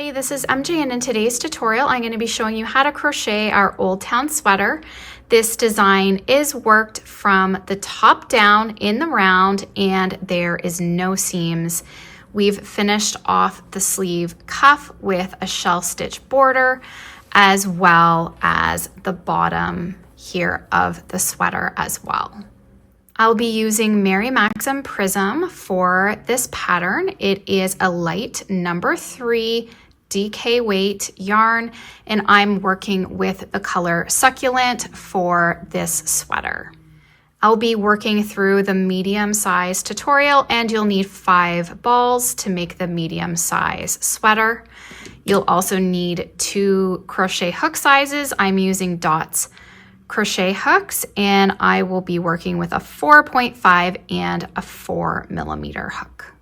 everybody, this is MJ, and in today's tutorial I'm going to be showing you how to crochet our Old Town sweater. This design is worked from the top down in the round and there is no seams. We've finished off the sleeve cuff with a shell stitch border as well as the bottom here of the sweater as well. I'll be using Maxim Prism for this pattern. It is a light number 3 DK weight yarn, and I'm working with the color Succulent for this sweater. I'll be working through the medium size tutorial, and you'll need 5 balls to make the medium size sweater. You'll also need 2 crochet hook sizes. I'm using Dots crochet hooks, and I will be working with a 4.5 and a 4mm hook.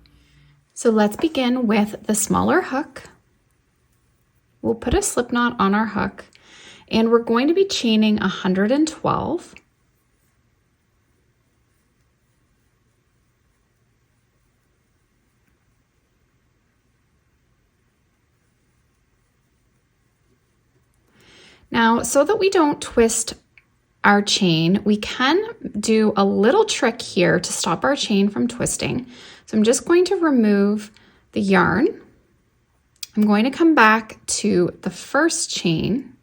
So let's begin with the smaller hook. We'll put a slip knot on our hook, and we're going to be chaining 112. Now, so that we don't twist our chain, we can do a little trick here to stop our chain from twisting. So I'm just going to remove the yarn. I'm going to come back to the first chain.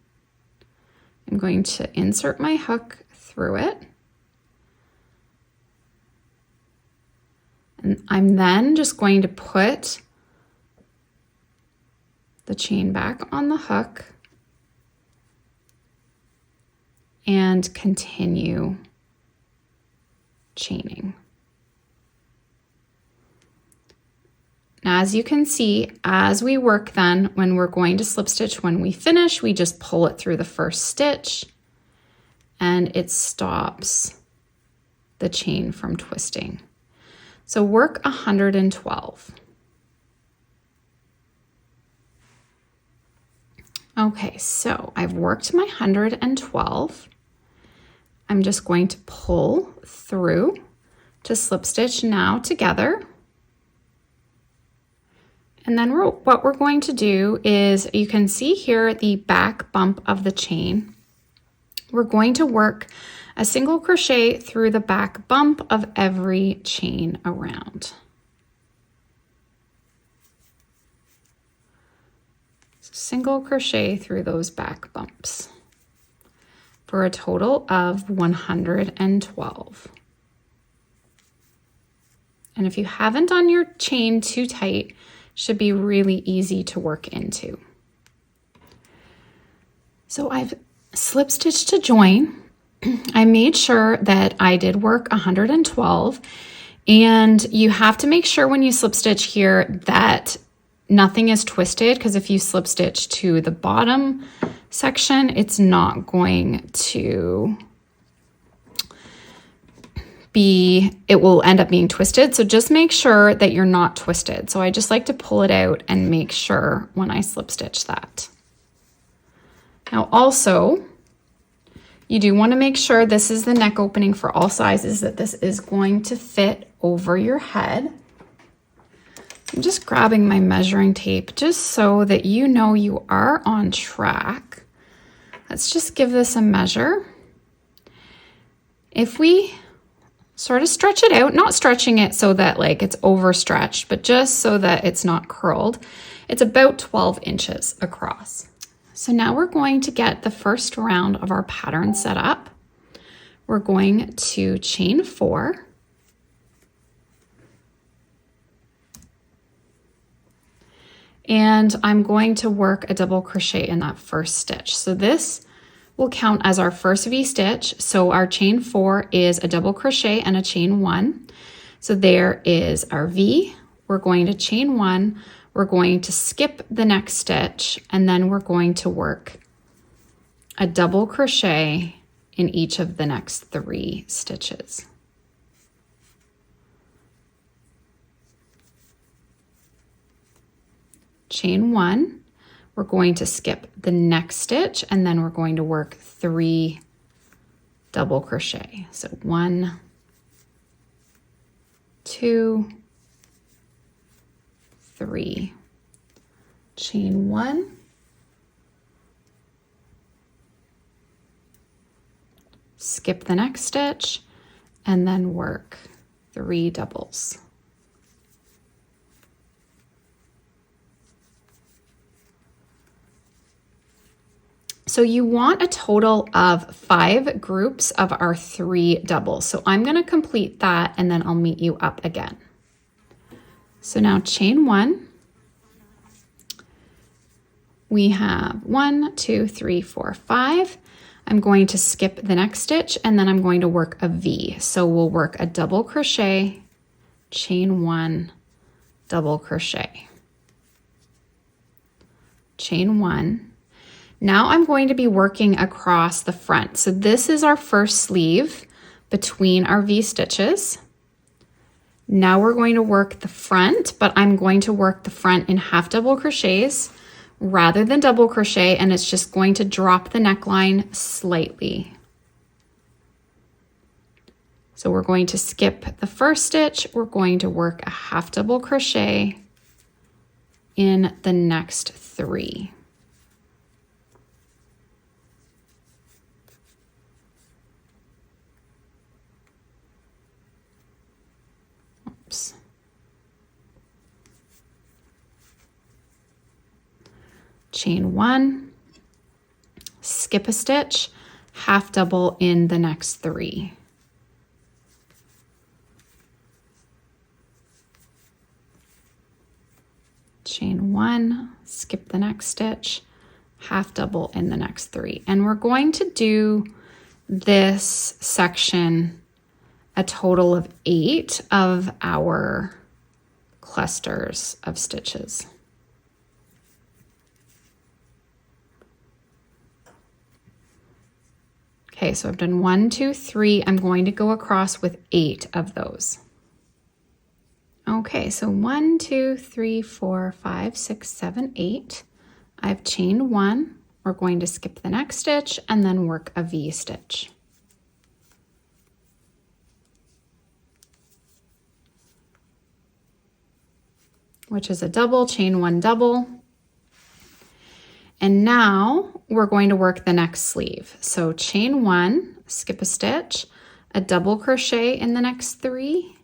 I'm going to insert my hook through it. And I'm then just going to put the chain back on the hook and continue chaining. Now, as you can see, as we work then, when we're going to slip stitch, when we finish, we just pull it through the first stitch and it stops the chain from twisting. So work 112. Okay, so I've worked my 112. I'm just going to pull through to slip stitch now together. And then what we're going to do is, you can see here the back bump of the chain. We're going to work a single crochet through the back bump of every chain around. Single crochet through those back bumps for a total of 112. And if you haven't done your chain too tight, should be really easy to work into. So I've slip stitched to join. I made sure that I did work 112, and you have to make sure when you slip stitch here that nothing is twisted, because if you slip stitch to the bottom section, it's not going to it will end up being twisted. So just make sure that you're not twisted. So I just like to pull it out and make sure when I slip stitch that. Now also, you do want to make sure this is the neck opening for all sizes, that this is going to fit over your head. I'm just grabbing my measuring tape just so that you know you are on track. Let's just give this a measure. If we sort of stretch it out, not stretching it so that like it's overstretched, but just so that it's not curled, it's about 12 inches across. So now we're going to get the first round of our pattern set up. We're going to chain 4. And I'm going to work a double crochet in that first stitch. So this will count as our first V-stitch. So our chain 4 is a double crochet and a chain 1. So there is our V. We're going to chain 1. We're going to skip the next stitch, and then we're going to work a double crochet in each of the next 3 stitches. Chain 1, we're going to skip the next stitch, and then we're going to work 3 double crochet. So 1, 2, 3, chain 1, skip the next stitch, and then work 3 doubles. So you want a total of 5 groups of our 3 doubles. So I'm going to complete that and then I'll meet you up again. So now chain 1, we have 1, 2, 3, 4, 5. I'm going to skip the next stitch and then I'm going to work a V. So we'll work a double crochet, chain 1, double crochet, chain 1. Now I'm going to be working across the front. So this is our first sleeve between our V stitches. Now we're going to work the front, but I'm going to work the front in half double crochets rather than double crochet, and it's just going to drop the neckline slightly. So we're going to skip the first stitch. We're going to work a half double crochet in the next 3. Oops. Chain 1, skip a stitch, half double in the next 3. Chain 1, skip the next stitch, half double in the next 3. And we're going to do this section a total of 8 of our clusters of stitches. Okay, so I've done 1, 2, 3. I'm going to go across with 8 of those. Okay, so 1, 2, 3, 4, 5, 6, 7, 8. I've chained 1. We're going to skip the next stitch and then work a V stitch. Which is a double, chain 1 double. And now we're going to work the next sleeve. So chain 1, skip a stitch, a double crochet in the next 3.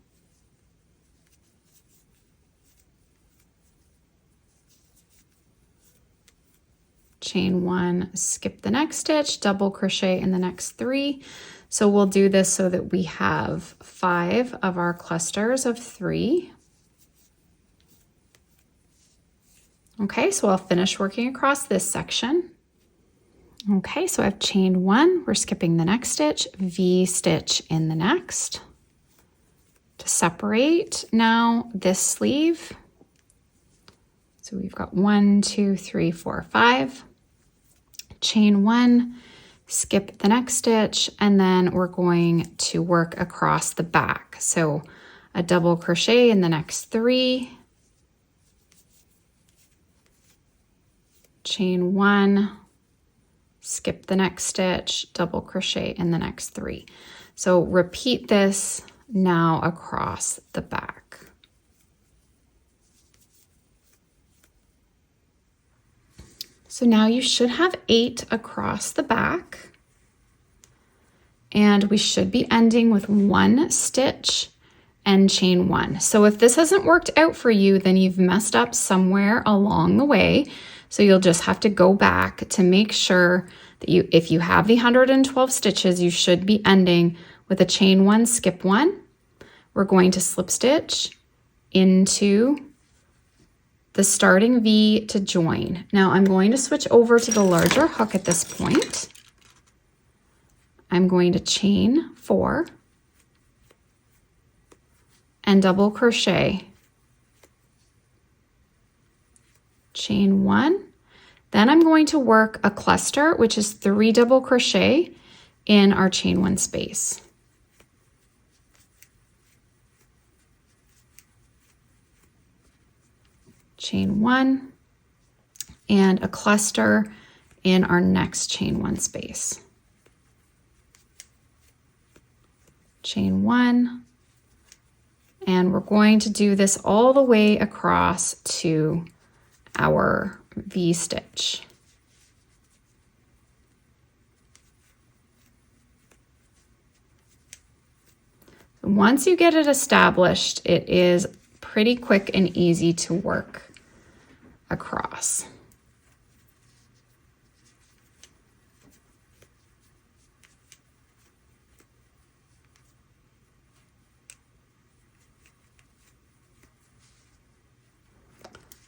Chain 1, skip the next stitch, double crochet in the next 3. So we'll do this so that we have 5 of our clusters of 3. Okay, so I'll finish working across this section. Okay, so I've chained 1, we're skipping the next stitch, V stitch in the next to separate now this sleeve. So we've got 1, 2, 3, 4, 5, chain 1, skip the next stitch, and then we're going to work across the back. So a double crochet in the next 3, chain 1, skip the next stitch, double crochet in the next 3. So repeat this now across the back. So now you should have 8 across the back, and we should be ending with 1 stitch and chain 1. So if this hasn't worked out for you, then you've messed up somewhere along the way. So you'll just have to go back to make sure that if you have the 112 stitches, you should be ending with a chain 1, skip 1. We're going to slip stitch into the starting V to join. Now I'm going to switch over to the larger hook at this point. I'm going to chain 4 and double crochet, chain 1. Then I'm going to work a cluster, which is 3 double crochet in our chain 1 space. Chain 1 and a cluster in our next chain 1 space. Chain 1, and we're going to do this all the way across to our V-stitch. Once you get it established, it is pretty quick and easy to work across.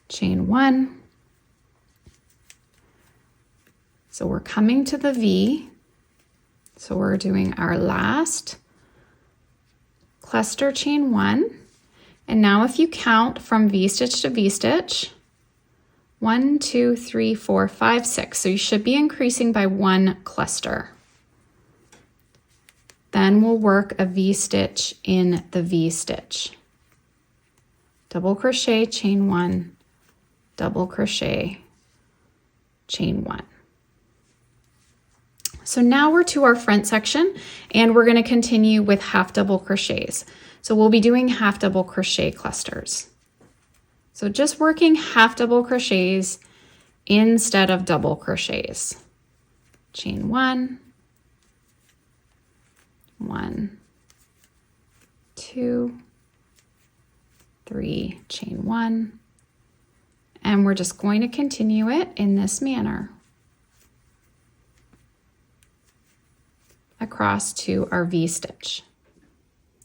Chain one. So we're coming to the V. So we're doing our last cluster chain one. And now if you count from V-stitch to V-stitch, 1, 2, 3, 4, 5, 6. So you should be increasing by one cluster. Then we'll work a V-stitch in the V-stitch. Double crochet, chain one, double crochet, chain one. So now we're to our front section and we're going to continue with half double crochets. So we'll be doing half double crochet clusters. So just working half double crochets instead of double crochets. Chain one, 1, 2, 3, chain one, and we're just going to continue it in this manner across to our V-stitch.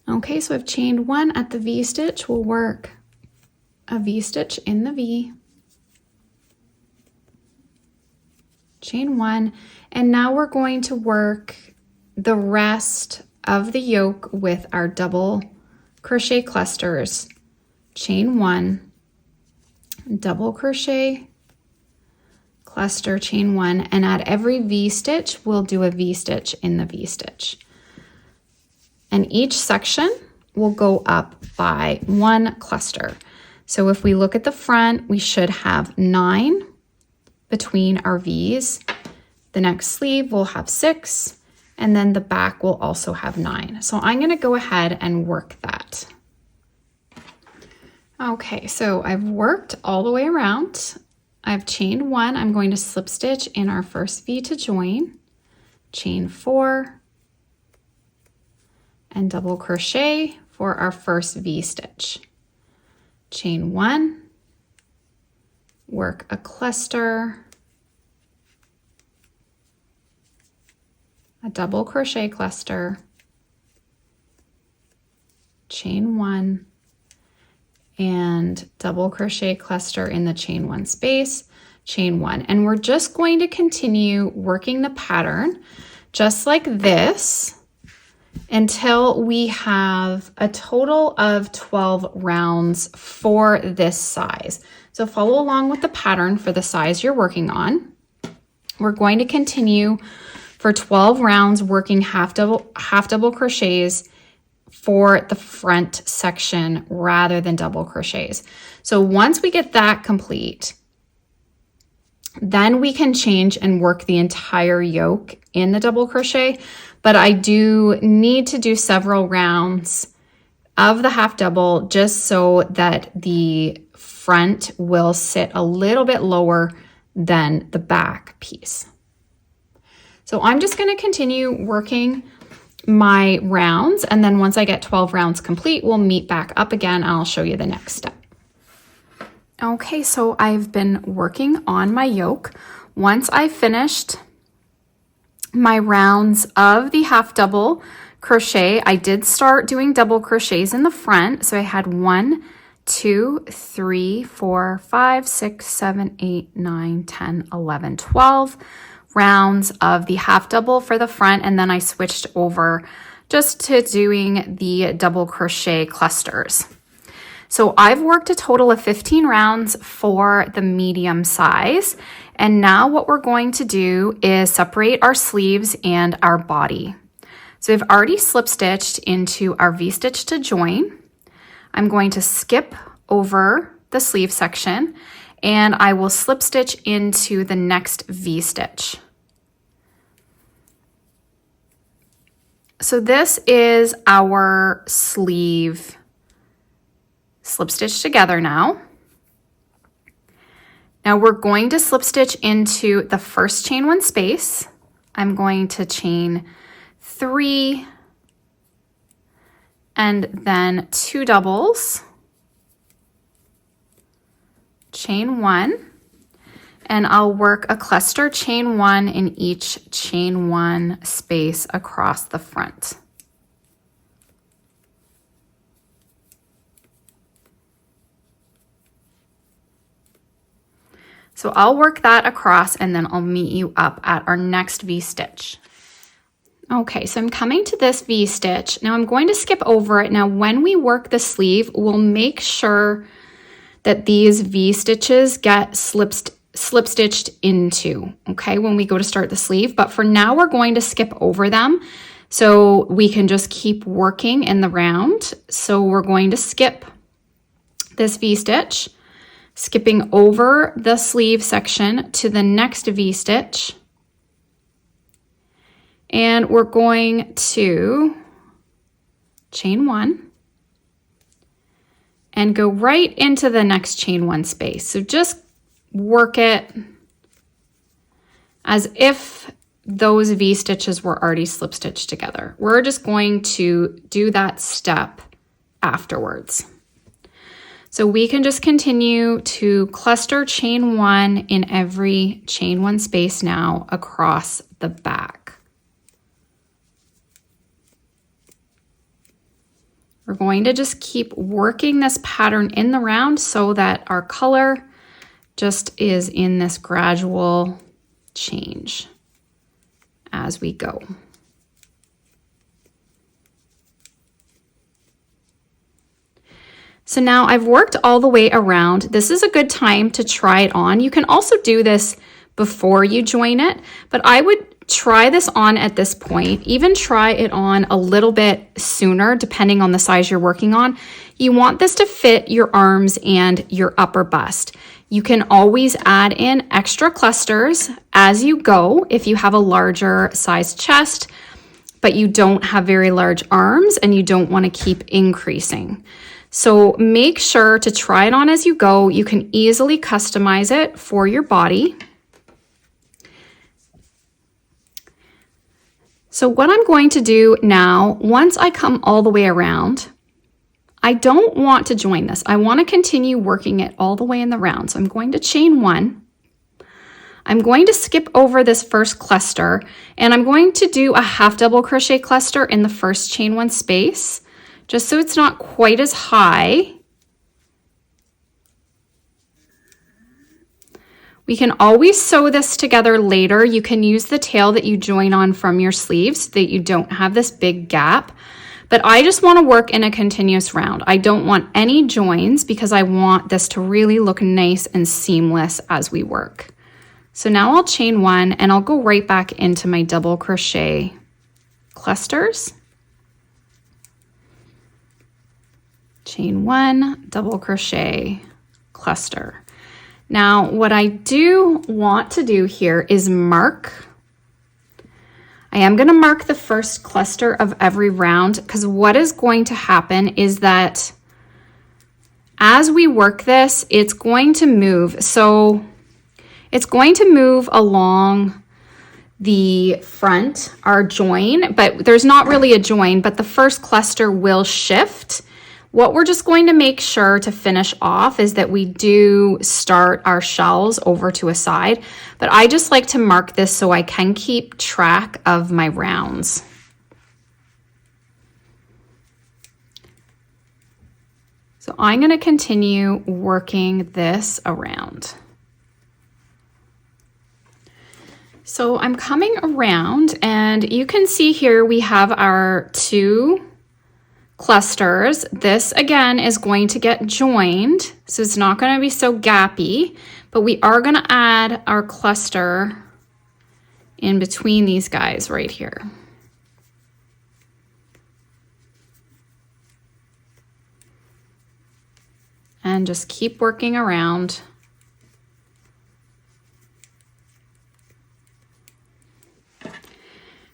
Okay, so I've chained one at the V-stitch. We'll work a V-stitch in the V, chain one, and now we're going to work the rest of the yoke with our double crochet clusters. Chain one, double crochet, cluster, chain one, and at every V-stitch, we'll do a V-stitch in the V-stitch. And each section will go up by one cluster. So if we look at the front, we should have 9 between our V's. The next sleeve will have 6, and then the back will also have 9. So I'm going to go ahead and work that. Okay, so I've worked all the way around. I've chained one. I'm going to slip stitch in our first V to join, chain 4, and double crochet for our first V-stitch. Chain 1, work a cluster, a double crochet cluster, chain 1, and double crochet cluster in the chain 1 space, chain 1. And we're just going to continue working the pattern just like this until we have a total of 12 rounds for this size. So follow along with the pattern for the size you're working on. We're going to continue for 12 rounds working half double crochets for the front section rather than double crochets. So once we get that complete, then we can change and work the entire yoke in the double crochet, but I do need to do several rounds of the half double just so that the front will sit a little bit lower than the back piece. So I'm just going to continue working my rounds, and then once I get 12 rounds complete, we'll meet back up again and I'll show you the next step. Okay, so I've been working on my yoke. Once I finished my rounds of the half double crochet, I did start doing double crochets in the front. So I had 1, 2, 3, 4, 5, 6, 7, 8, 9, 10, 11, 12 rounds of the half double for the front, and then I switched over just to doing the double crochet clusters. So I've worked a total of 15 rounds for the medium size, and now what we're going to do is separate our sleeves and our body. So I've already slip stitched into our V-stitch to join. I'm going to skip over the sleeve section and I will slip stitch into the next V-stitch. So this is our sleeve slip stitch together now. Now we're going to slip stitch into the first chain 1 space. I'm going to chain 3 and then 2 doubles, chain 1, and I'll work a cluster chain 1 in each chain 1 space across the front. So I'll work that across and then I'll meet you up at our next V-stitch. Okay, so I'm coming to this V-stitch. Now I'm going to skip over it. Now when we work the sleeve, we'll make sure that these V-stitches get slip stitched into, okay, when we go to start the sleeve. But for now, we're going to skip over them so we can just keep working in the round. So we're going to skip this V-stitch, skipping over the sleeve section to the next V-stitch. And we're going to chain 1 and go right into the next chain 1 space. So just work it as if those V-stitches were already slip stitched together. We're just going to do that step afterwards. So we can just continue to cluster chain 1 in every chain 1 space now across the back. We're going to just keep working this pattern in the round so that our color just is in this gradual change as we go. So now I've worked all the way around. This is a good time to try it on. You can also do this before you join it, but I would try this on at this point. Even try it on a little bit sooner, depending on the size you're working on. You want this to fit your arms and your upper bust. You can always add in extra clusters as you go if you have a larger size chest, but you don't have very large arms and you don't want to keep increasing. So make sure to try it on as you go. You can easily customize it for your body. So what I'm going to do now, once I come all the way around, I don't want to join this. I want to continue working it all the way in the round. So I'm going to chain 1. I'm going to skip over this first cluster and I'm going to do a half double crochet cluster in the first chain 1 space, just so it's not quite as high. We can always sew this together later. You can use the tail that you join on from your sleeves so that you don't have this big gap. But I just want to work in a continuous round. I don't want any joins because I want this to really look nice and seamless as we work. So now I'll chain 1 and I'll go right back into my double crochet clusters. Chain 1, double crochet, cluster. Now, what I do want to do here is mark. I am going to mark the first cluster of every round because what is going to happen is that as we work this, it's going to move. So it's going to move along the front, our join, but there's not really a join, but the first cluster will shift. What we're just going to make sure to finish off is that we do start our shells over to a side, but I just like to mark this so I can keep track of my rounds. So I'm going to continue working this around. So I'm coming around and you can see here we have our 2 clusters. This again is going to get joined, so it's not going to be so gappy, but we are going to add our cluster in between these guys right here. And just keep working around.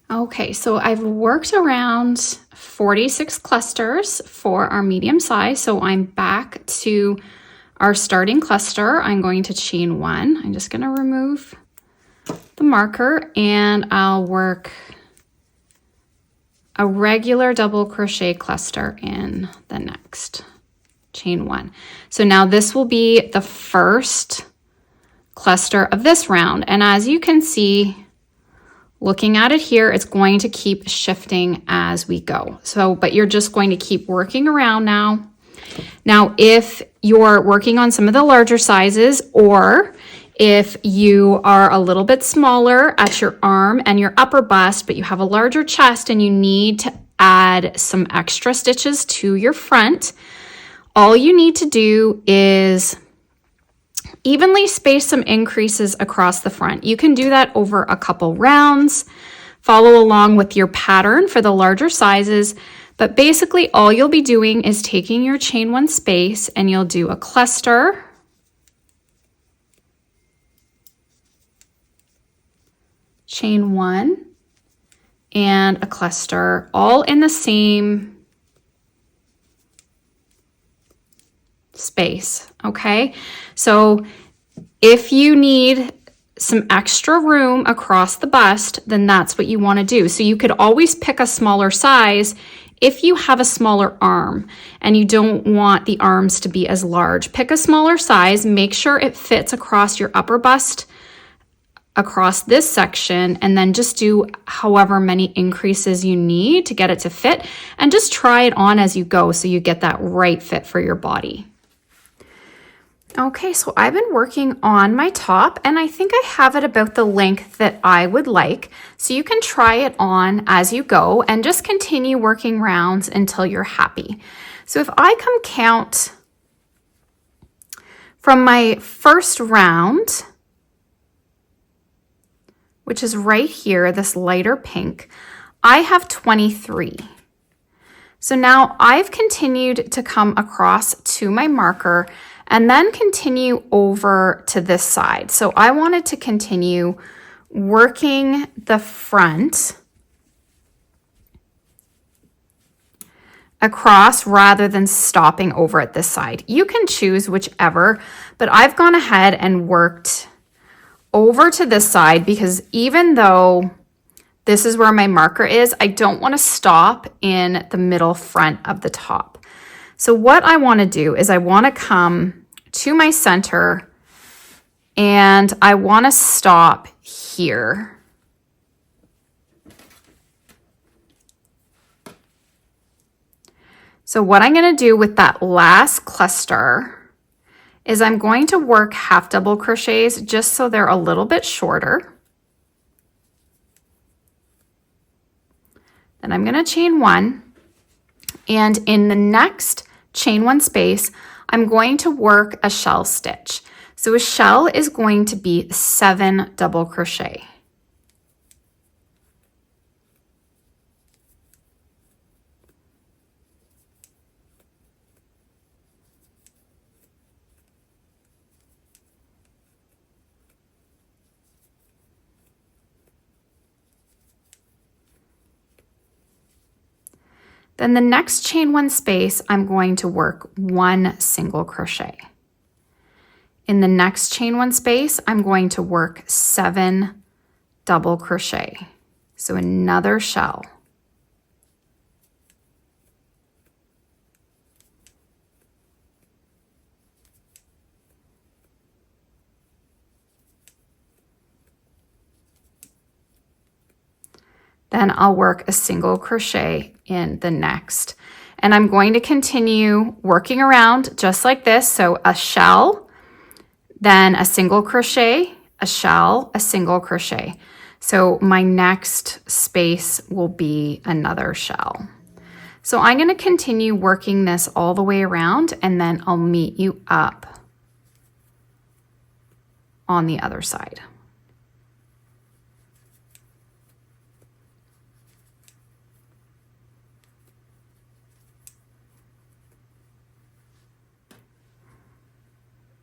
Okay, so I've worked around 46 clusters for our medium size, so I'm back to our starting cluster, I'm going to chain 1. I'm just going to remove the marker and I'll work a regular double crochet cluster in the next chain 1. So now this will be the first cluster of this round. And as you can see, looking at it here, it's going to keep shifting as we go. So, but you're just going to keep working around now. Now, if you're working on some of the larger sizes, or if you are a little bit smaller at your arm and your upper bust, but you have a larger chest and you need to add some extra stitches to your front, all you need to do is evenly space some increases across the front. You can do that over a couple rounds. Follow along with your pattern for the larger sizes, but basically all you'll be doing is taking your chain 1 space and you'll do a cluster, chain 1, and a cluster, all in the same space, okay? So if you need some extra room across the bust, then that's what you want to do. So you could always pick a smaller size if you have a smaller arm and you don't want the arms to be as large. Pick a smaller size, make sure it fits across your upper bust, across this section, and then just do however many increases you need to get it to fit, and just try it on as you go so you get that right fit for your body. Okay, so I've been working on my top and I think I have it about the length that I would like. So you can try it on as you go and just continue working rounds until you're happy. So if I come count from my first round, which is right here, this lighter pink, I have 23. So now I've continued to come across to my marker and then continue over to this side. So I wanted to continue working the front across rather than stopping over at this side. You can choose whichever, but I've gone ahead and worked over to this side because even though this is where my marker is, I don't want to stop in the middle front of the top. So what I want to do is I want to come to my center and I want to stop here. So what I'm going to do with that last cluster is I'm going to work half double crochets just so they're a little bit shorter. Then I'm going to chain 1, and in the next chain 1 space, I'm going to work a shell stitch. So a shell is going to be 7 double crochet. Then the next chain 1 space, I'm going to work 1 single crochet. In the next chain 1 space, I'm going to work 7 double crochet. So another shell. Then I'll work a single crochet in the next. And I'm going to continue working around just like this. So a shell, then a single crochet, a shell, a single crochet. So my next space will be another shell. So I'm going to continue working this all the way around and then I'll meet you up on the other side.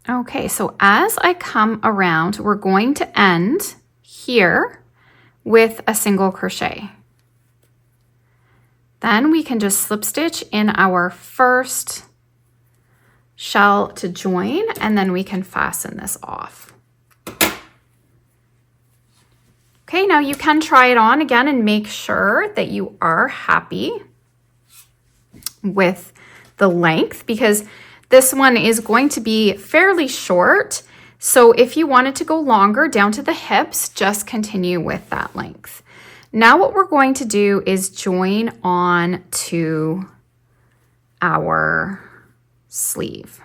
Okay, so as I come around, we're going to end here with a single crochet. Then we can just slip stitch in our first shell to join, and then we can fasten this off. Okay, now you can try it on again and make sure that you are happy with the length, because this one is going to be fairly short. So if you wanted to go longer down to the hips, just continue with that length. Now what we're going to do is join on to our sleeve.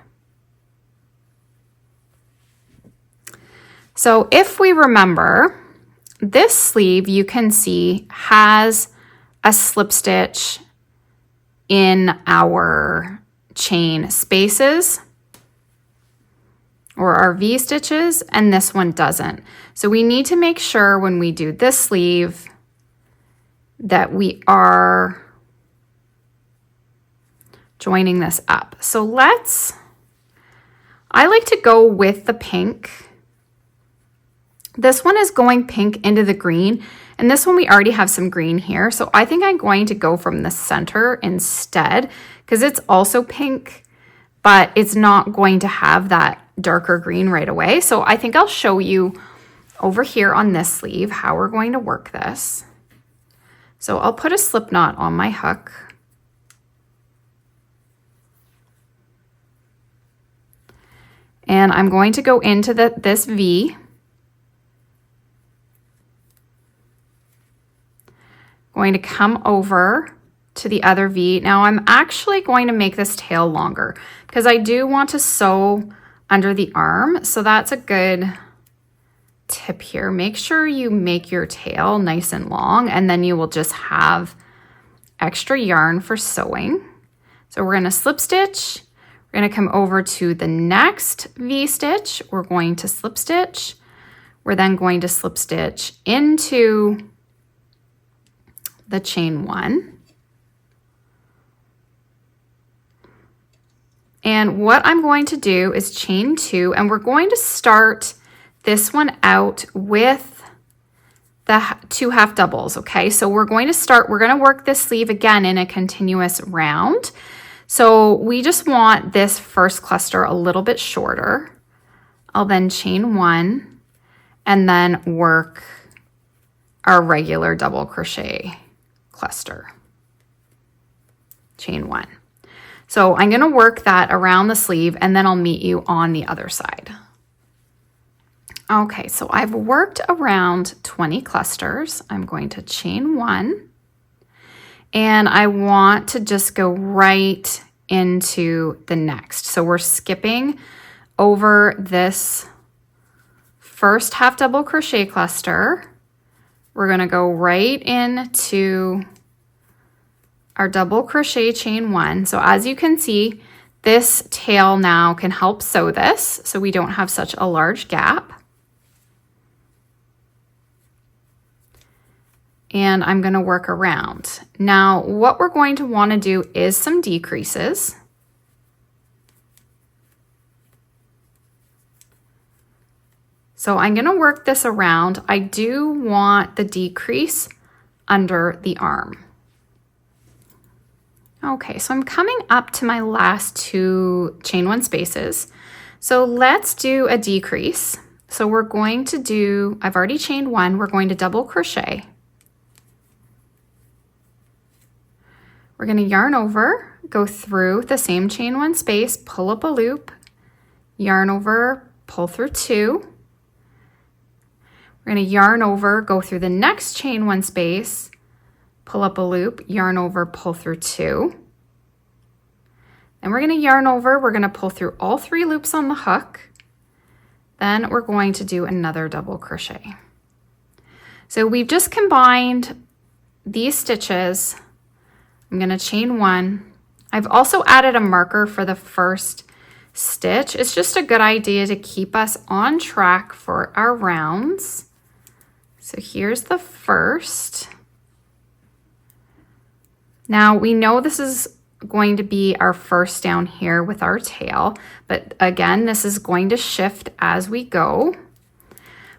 So if we remember, this sleeve you can see has a slip stitch in our chain spaces or our V stitches, and this one doesn't. So we need to make sure when we do this sleeve that we are joining this up. So I like to go with the pink. This one is going pink into the green, and this one we already have some green here. So I think I'm going to go from the center instead, because it's also pink, but it's not going to have that darker green right away. So I think I'll show you over here on this sleeve how we're going to work this. So I'll put a slip knot on my hook. And I'm going to go into this V. Going to come over to the other V. Now I'm actually going to make this tail longer because I do want to sew under the arm. So that's a good tip here. Make sure you make your tail nice and long, and then you will just have extra yarn for sewing. So we're going to slip stitch. We're going to come over to the next V stitch. We're going to slip stitch. We're then going to slip stitch into the chain one. And what I'm going to do is chain two, and we're going to start this one out with the 2 half doubles, okay? So we're going to work this sleeve again in a continuous round. So we just want this first cluster a little bit shorter. I'll then chain one and then work our regular double crochet cluster. Chain one. So I'm going to work that around the sleeve, and then I'll meet you on the other side. Okay, so I've worked around 20 clusters. I'm going to chain one, and I want to just go right into the next. So we're skipping over this first half double crochet cluster. We're going to go right into our double crochet chain one. So as you can see, this tail now can help sew this so we don't have such a large gap. And I'm going to work around. Now, what we're going to want to do is some decreases. So I'm going to work this around. I do want the decrease under the arm. Okay, so I'm coming up to my last 2 chain one spaces. So let's do a decrease. So we're going to do, I've already chained one, we're going to double crochet. We're going to yarn over, go through the same chain one space, pull up a loop, yarn over, pull through 2. We're going to yarn over, go through the next chain one space, pull up a loop, yarn over, pull through 2. Then we're going to yarn over, we're going to pull through all 3 loops on the hook. Then we're going to do another double crochet. So we've just combined these stitches. I'm going to chain one. I've also added a marker for the first stitch. It's just a good idea to keep us on track for our rounds. So here's the first. Now we know this is going to be our first down here with our tail, but again, this is going to shift as we go.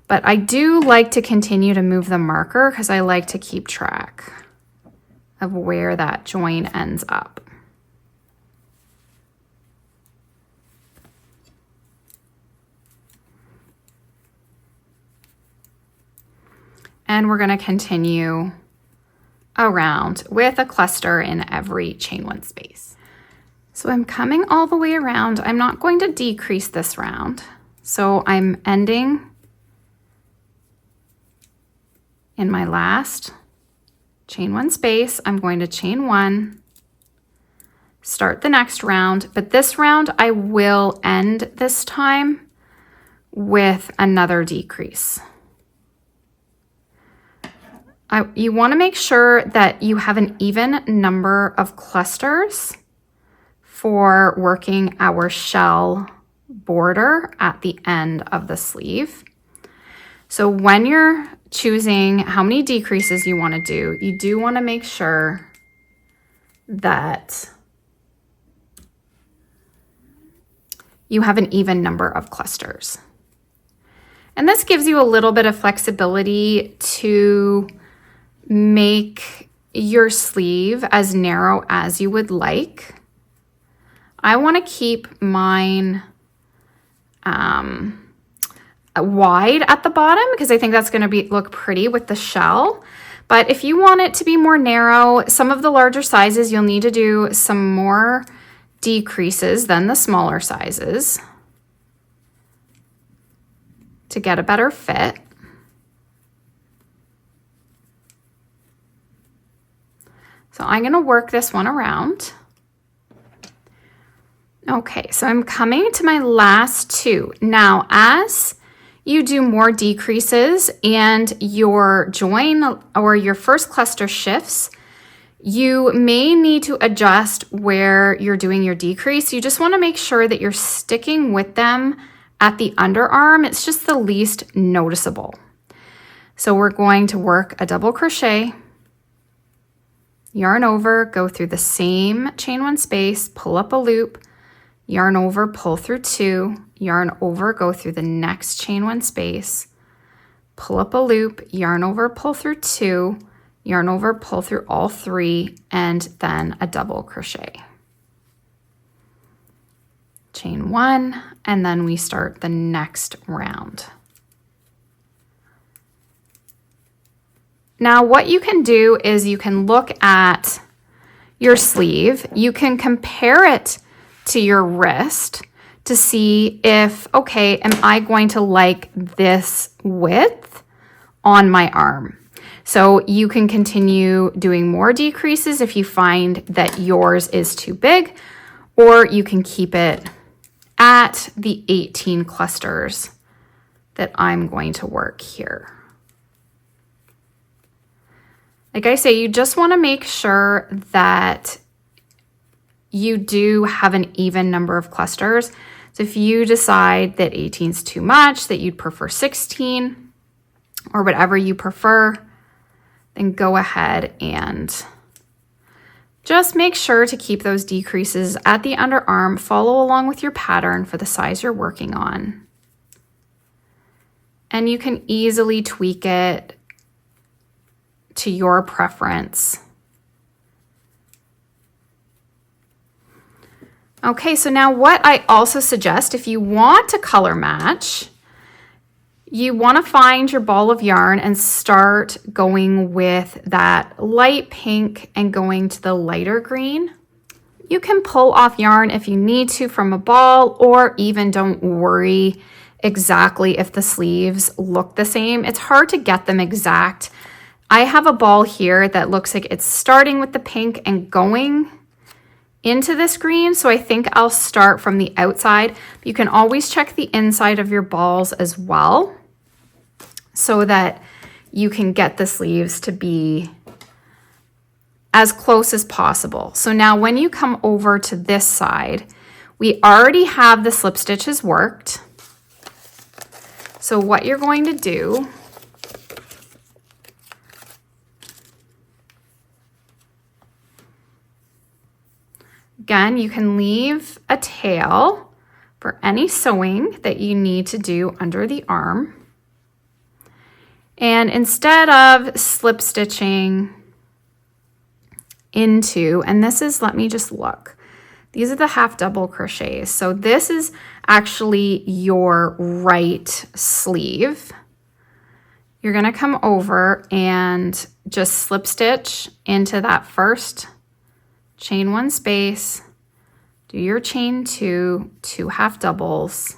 But I do like to continue to move the marker because I like to keep track of where that join ends up. And we're going to continue around with a cluster in every chain one space. So I'm coming all the way around. I'm not going to decrease this round. So I'm ending in my last chain one space. I'm going to chain one, start the next round, but this round I will end this time with another decrease. You want to make sure that you have an even number of clusters for working our shell border at the end of the sleeve. So when you're choosing how many decreases you want to do, you do want to make sure that you have an even number of clusters. And this gives you a little bit of flexibility to make your sleeve as narrow as you would like. I want to keep mine wide at the bottom because I think that's going to look pretty with the shell. But if you want it to be more narrow, some of the larger sizes, you'll need to do some more decreases than the smaller sizes to get a better fit. So I'm going to work this one around. Okay, so I'm coming to my last two. Now, as you do more decreases and your join or your first cluster shifts, you may need to adjust where you're doing your decrease. You just want to make sure that you're sticking with them at the underarm. It's just the least noticeable. So we're going to work a double crochet, yarn over, go through the same chain one space, pull up a loop, yarn over, pull through two, yarn over, go through the next chain one space, pull up a loop, yarn over, pull through two, yarn over, pull through all three, and then a double crochet. Chain one, and then we start the next round. Now what you can do is you can look at your sleeve, you can compare it to your wrist to see if, okay, am I going to like this width on my arm? So you can continue doing more decreases if you find that yours is too big, or you can keep it at the 18 clusters that I'm going to work here. Like I say, you just want to make sure that you do have an even number of clusters. So if you decide that 18 is too much, that you'd prefer 16 or whatever you prefer, then go ahead and just make sure to keep those decreases at the underarm. Follow along with your pattern for the size you're working on. And you can easily tweak it to your preference. Okay, so now what I also suggest, if you want to color match, you want to find your ball of yarn and start going with that light pink and going to the lighter green. You can pull off yarn if you need to from a ball, or even don't worry exactly if the sleeves look the same. It's hard to get them exact. I have a ball here that looks like it's starting with the pink and going into this green, so I think I'll start from the outside. You can always check the inside of your balls as well so that you can get the sleeves to be as close as possible. So now when you come over to this side, we already have the slip stitches worked. So what you're going to do again, you can leave a tail for any sewing that you need to do under the arm. And instead of slip stitching into, and this is, let me just look. These are the half double crochets. So this is actually your right sleeve. you're gonna come over and just slip stitch into that first chain 1 space, do your chain 2, 2 half doubles.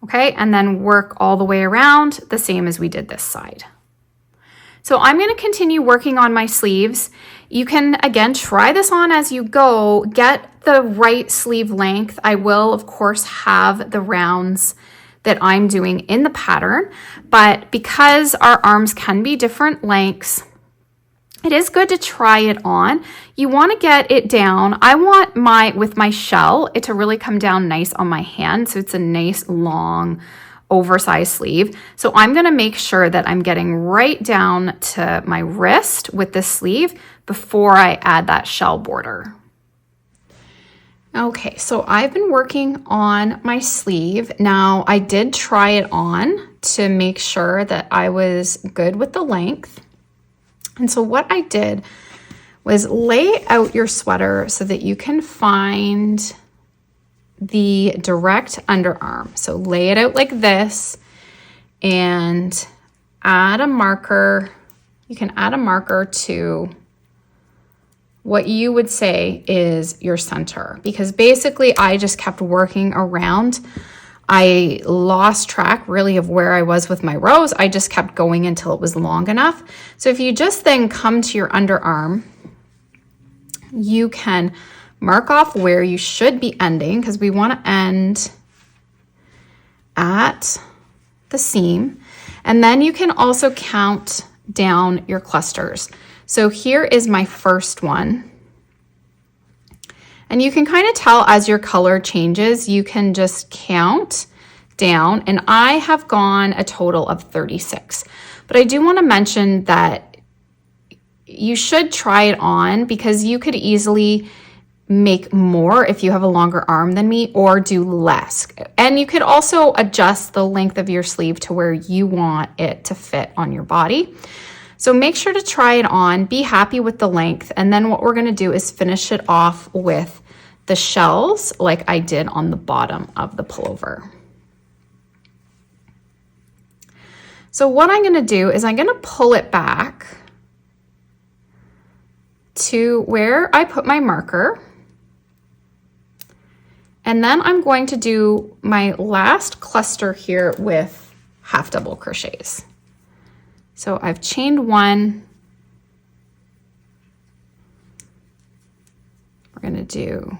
Okay, and then work all the way around the same as we did this side. So I'm going to continue working on my sleeves. You can, again, try this on as you go, get the right sleeve length. I will, of course, have the rounds that I'm doing in the pattern, but because our arms can be different lengths, it is good to try it on. You want to get it down. I want with my shell, it to really come down nice on my hand. So it's a nice long oversized sleeve. So I'm going to make sure that I'm getting right down to my wrist with this sleeve before I add that shell border. Okay, so I've been working on my sleeve. Now I did try it on to make sure that I was good with the length. And so what I did was lay out your sweater so that you can find the direct underarm. So lay it out like this and add a marker. You can add a marker to what you would say is your center, because basically I just kept working around. I lost track really of where I was with my rows. I just kept going until it was long enough. So if you just then come to your underarm, you can mark off where you should be ending, because we want to end at the seam. And then you can also count down your clusters. So here is my first one. And you can kind of tell as your color changes, you can just count down. And I have gone a total of 36. But I do want to mention that you should try it on, because you could easily make more if you have a longer arm than me, or do less. And you could also adjust the length of your sleeve to where you want it to fit on your body. So make sure to try it on, be happy with the length, and then what we're going to do is finish it off with the shells like I did on the bottom of the pullover. So what I'm going to do is I'm going to pull it back to where I put my marker. And then I'm going to do my last cluster here with half double crochets. So I've chained 1. We're going to do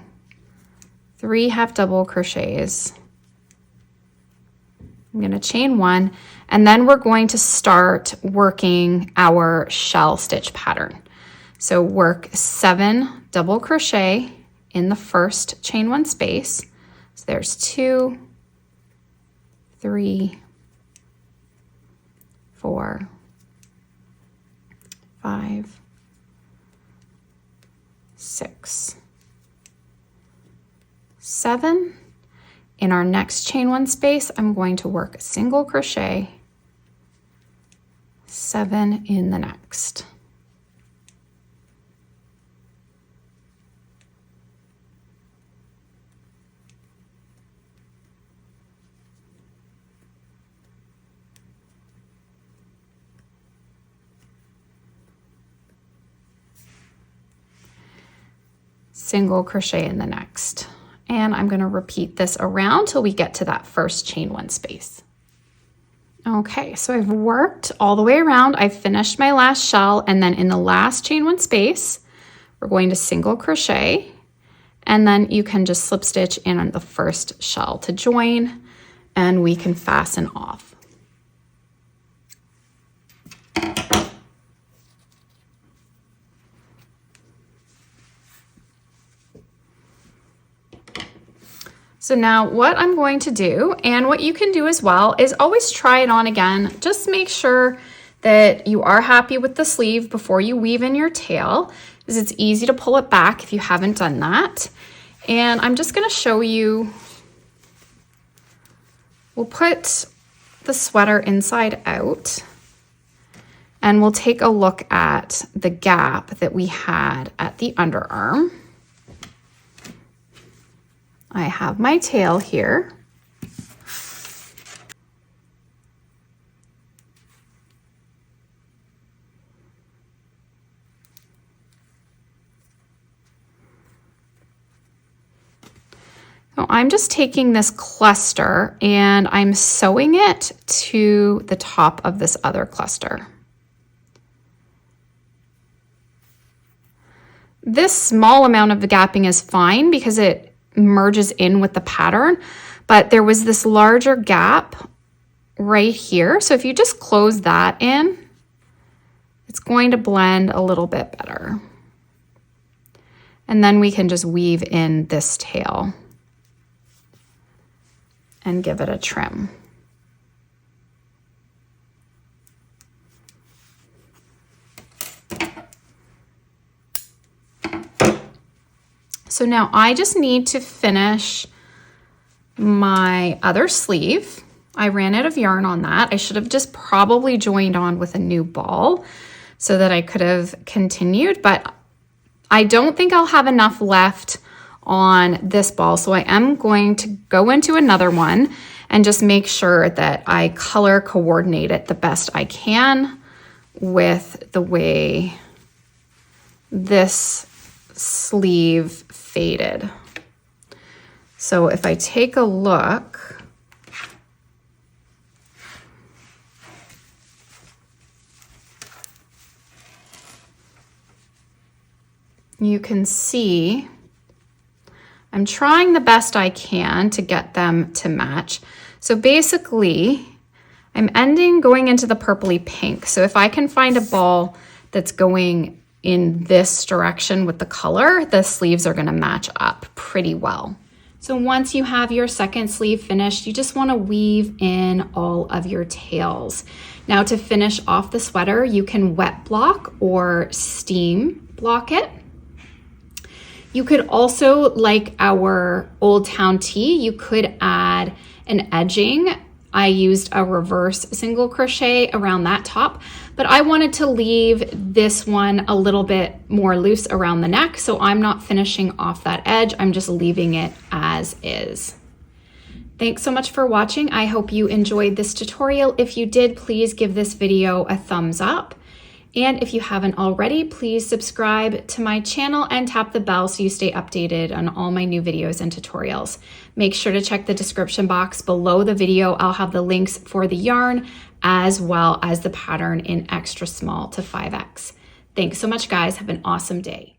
3 half double crochets. I'm going to chain 1, and then we're going to start working our shell stitch pattern. So work 7 double crochet in the first chain 1 space. So there's 2, 3, 4, 5, 6, 7. In our next chain 1 space, I'm going to work a single crochet, 7 in the next. Single crochet in the next. And I'm going to repeat this around till we get to that first chain 1 space. Okay, so I've worked all the way around. I've finished my last shell, and then in the last chain 1 space, we're going to single crochet, and then you can just slip stitch in on the first shell to join, and we can fasten off. So now what I'm going to do, and what you can do as well, is always try it on again. Just make sure that you are happy with the sleeve before you weave in your tail, because it's easy to pull it back if you haven't done that. And I'm just going to show you, we'll put the sweater inside out, and we'll take a look at the gap that we had at the underarm. I have my tail here. So I'm just taking this cluster and I'm sewing it to the top of this other cluster. This small amount of the gapping is fine because it merges in with the pattern, but there was this larger gap right here. So if you just close that in, it's going to blend a little bit better. And then we can just weave in this tail and give it a trim. So now I just need to finish my other sleeve. I ran out of yarn on that. I should have just probably joined on with a new ball so that I could have continued, but I don't think I'll have enough left on this ball. So I am going to go into another one and just make sure that I color coordinate it the best I can with the way this sleeve faded. So if I take a look, you can see I'm trying the best I can to get them to match. So basically, I'm going into the purpley pink. So if I can find a ball that's going in this direction with the color, the sleeves are gonna match up pretty well. So once you have your second sleeve finished, you just wanna weave in all of your tails. Now to finish off the sweater, you can wet block or steam block it. You could also, like our Old Town tee, you could add an edging. I used a reverse single crochet around that top, but I wanted to leave this one a little bit more loose around the neck, so I'm not finishing off that edge. I'm just leaving it as is. Thanks so much for watching. I hope you enjoyed this tutorial. If you did, please give this video a thumbs up. And if you haven't already, please subscribe to my channel and tap the bell so you stay updated on all my new videos and tutorials. Make sure to check the description box below the video. I'll have the links for the yarn as well as the pattern in extra small to 5X. Thanks so much, guys. Have an awesome day.